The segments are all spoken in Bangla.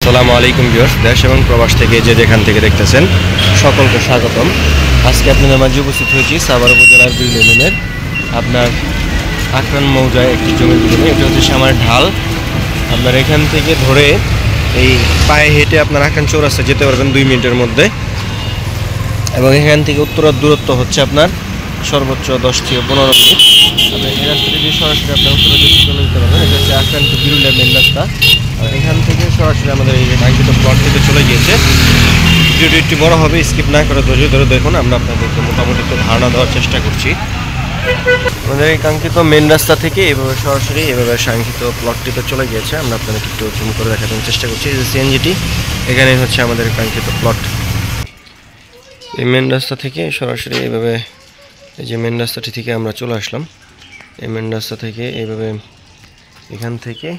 আসসালামু আলাইকুম ভিউয়ার্স, দেশ এবং প্রবাস থেকে যে যেখান থেকে দেখতেছেন সকলকে স্বাগতম। আজকে আপনাদের মাঝে উপস্থিত হয়েছি সাভার উপজেলার বিরুল ইউনিয়নের আপনার আকরান মৌজায় একটি জমির ভিতরে। এটা হচ্ছে সামার ঢাল। আপনার এখান থেকে ধরে এই পায়ে হেঁটে আপনার আকরান চৌরাস্তা যেতে পারবেন 2 মিনিটের মধ্যে, এবং এখান থেকে উত্তরার দূরত্ব হচ্ছে আপনার সর্বোচ্চ 10 থেকে 15 মিনিট। আপনি এই রাস্তা থেকে সরাসরি আপনার উত্তরা চলে যেতে পারবেন। এটা হচ্ছে আকরান টু বিরুলের মেন রাস্তা। আর এখান থেকে সরাসরি আমাদের এই কাঙ্ক্ষিত প্লট থেকে চলে গিয়েছে। ভিডিওটি একটু বড় হবে, স্কিপ না করে ধৈর্য ধরে দেখুন। আমরা আপনাদেরকে মোটামুটি একটু ধারণা দেওয়ার চেষ্টা করছি। আমাদের এই কাঙ্ক্ষিত মেন রাস্তা থেকে এভাবে সরাসরি এভাবে কাঙ্ক্ষিত প্লটটিতে চলে গিয়েছে। আমরা আপনাদেরকে একটু জুম করে দেখানোর চেষ্টা করছি। এই যে সিএনজিটি, এখানে হচ্ছে আমাদের কাঙ্ক্ষিত প্লট। এই মেন রাস্তা থেকে সরাসরি এইভাবে, এই যে মেন রাস্তাটি থেকে আমরা চলে আসলাম। এই মেন রাস্তা থেকে এইভাবে এখান থেকে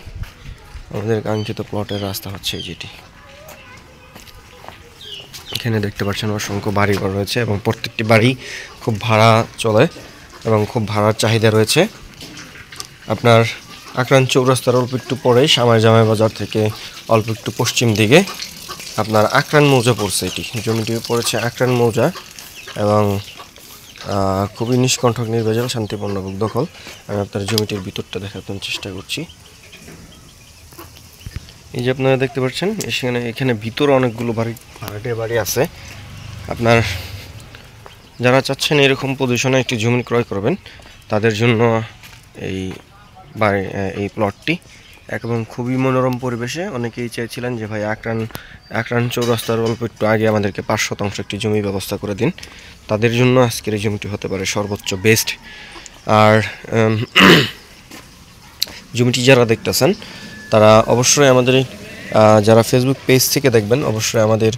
আমাদের কাঙ্ক্ষিত প্লটের রাস্তা হচ্ছে এই যেটি। এখানে দেখতে পাচ্ছেন অসংখ্য বাড়িঘর রয়েছে এবং প্রত্যেকটি বাড়ি খুব ভাড়া চলে এবং খুব ভাড়ার চাহিদা রয়েছে। আপনার আকরান চৌরাস্তার অল্প একটু পরেই শামাই জামাই বাজার থেকে অল্প একটু পশ্চিম দিকে আপনার আকরান মৌজা পড়ছে। এটি জমিটি পড়েছে আকরান মৌজা এবং খুবই নিষ্কণ্ঠক নির্ভেজাল শান্তিপূর্ণ দখল। আমি আপনার জমিটির ভিতরটা দেখানোর চেষ্টা করছি। এই যে আপনারা দেখতে পাচ্ছেন এখানে ভিতরে অনেকগুলো ভাড়াটিয়া বাড়ি আছে। আপনার যারা চাচ্ছেন এরকম পজিশনে একটি জমি ক্রয় করবেন, তাদের জন্য এই প্লটটি এবং খুবই মনোরম পরিবেশে। অনেকেই চেয়েছিলেন যে ভাই আকরান চৌরাস্তার অল্প একটু আগে আমাদেরকে 5% একটি জমি ব্যবস্থা করে দিন। তাদের জন্য আজকের এই জমিটি হতে পারে সর্বোচ্চ বেস্ট। আর জমিটি যারা দেখতেছেন তারা অবশ্যই আমাদের যারা ফেসবুক পেজ থেকে দেখবেন অবশ্যই আমাদের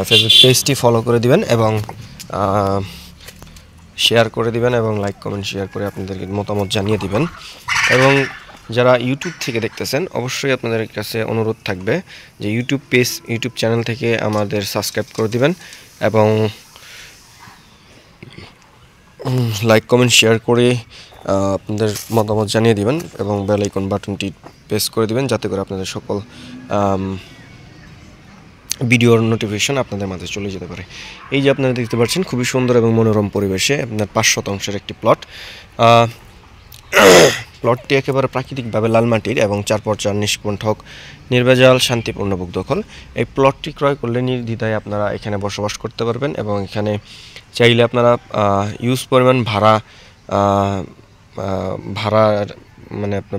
ফেসবুক পেজটি ফলো করে দিবেন এবং শেয়ার করে দিবেন এবং লাইক কমেন্ট শেয়ার করে আপনাদের মতামত জানিয়ে দিবেন। এবং যারা ইউটিউব থেকে দেখতেছেন অবশ্যই আপনাদের কাছে অনুরোধ থাকবে যে ইউটিউব চ্যানেল থেকে আমাদের সাবস্ক্রাইব করে দিবেন এবং লাইক কমেন্ট শেয়ার করে আপনাদের মতামত জানিয়ে দিবেন এবং বেল আইকন বাটনটি প্রেস করে দিবেন, যাতে করে আপনাদের সকল ভিডিওর নোটিফিকেশন আপনাদের মাঝে চলে যেতে পারে। এই যে আপনারা দেখতে পাচ্ছেন খুবই সুন্দর এবং মনোরম পরিবেশে আপনার 5% একটি প্লট। প্লটটি একেবারে প্রাকৃতিকভাবে লাল মাটির এবং 4x4 নিষ্কণ্ঠক নির্ভেজাল শান্তিপূর্ণ দখল। এই প্লটটি ক্রয় করলে নির্দ্বিধায় আপনারা এখানে বসবাস করতে পারবেন এবং এখানে চাইলে আপনারা ইউজ পরিমাণ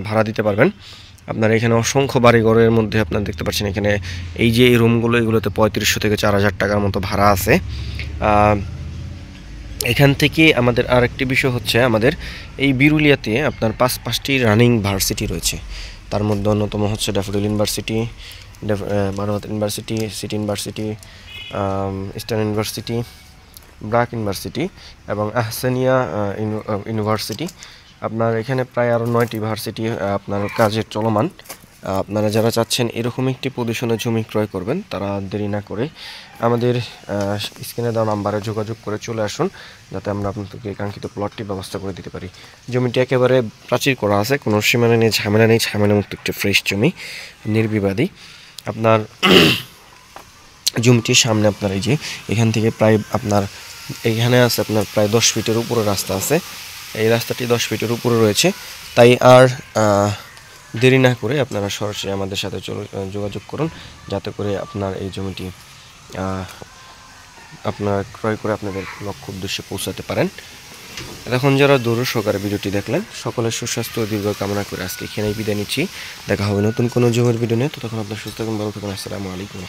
ভাড়া দিতে পারবেন। আপনার এখানে অসংখ্য বাড়িঘরের মধ্যে আপনারা দেখতে পাচ্ছেন এখানে এই যে এই রুমগুলো, এগুলোতে 3500 থেকে 4000 টাকার মতো ভাড়া আছে। এখান থেকে আমাদের আরেকটি বিষয় হচ্ছে আমাদের এই বিরুলিয়াতে আপনার 5টি রানিং ভার্সিটি রয়েছে। তার মধ্যে অন্যতম হচ্ছে ড্যাফোডিল ইউনিভার্সিটি, মানবত university, city university, eastern university, BRAC university এবং আহসানিয়া ইউনিভার্সিটি। আপনার এখানে প্রায় আরও 9টি ভার্সিটি আপনার কাজের চলমান। আপনারা যারা চাচ্ছেন এরকম একটি পজিশনে জমি ক্রয় করবেন, তারা দেরি না করে আমাদের স্ক্রিনে দেওয়া নাম্বারে যোগাযোগ করে চলে আসুন, যাতে আমরা আপনাদেরকে কাঙ্ক্ষিত প্লটটি ব্যবস্থা করে দিতে পারি। জমিটি একেবারে প্রাচীর করা আছে, কোনো সীমানা নেই, ঝামেলা মুক্ত একটি ফ্রেশ জমি, নির্বিবাদী। আপনার জমিটির সামনে আপনার এই যে এখান থেকে প্রায় আপনার এখানে আছে আপনার প্রায় 10 ফিটের উপরে রাস্তা আছে। এই রাস্তাটি 10 ফিটের উপরে রয়েছে। তাই আর দেরি না করে আপনারা সরাসরি আমাদের সাথে যোগাযোগ করুন, যাতে করে আপনার এই জমিটি আপনারা ক্রয় করে আপনাদের লক্ষ্য উদ্দেশ্যে পৌঁছাতে পারেন। এখন যারা দূর সহকারে ভিডিওটি দেখলেন, সকলের সুস্বাস্থ্য ও দীর্ঘ কামনা করে আজকে এখানেই বিদায় নিচ্ছি। দেখা হবে নতুন কোনো জমির ভিডিও নিয়ে। ততক্ষণ আপনার সুস্থ এবং ভালো থাকুন। আসসালামু আলাইকুম।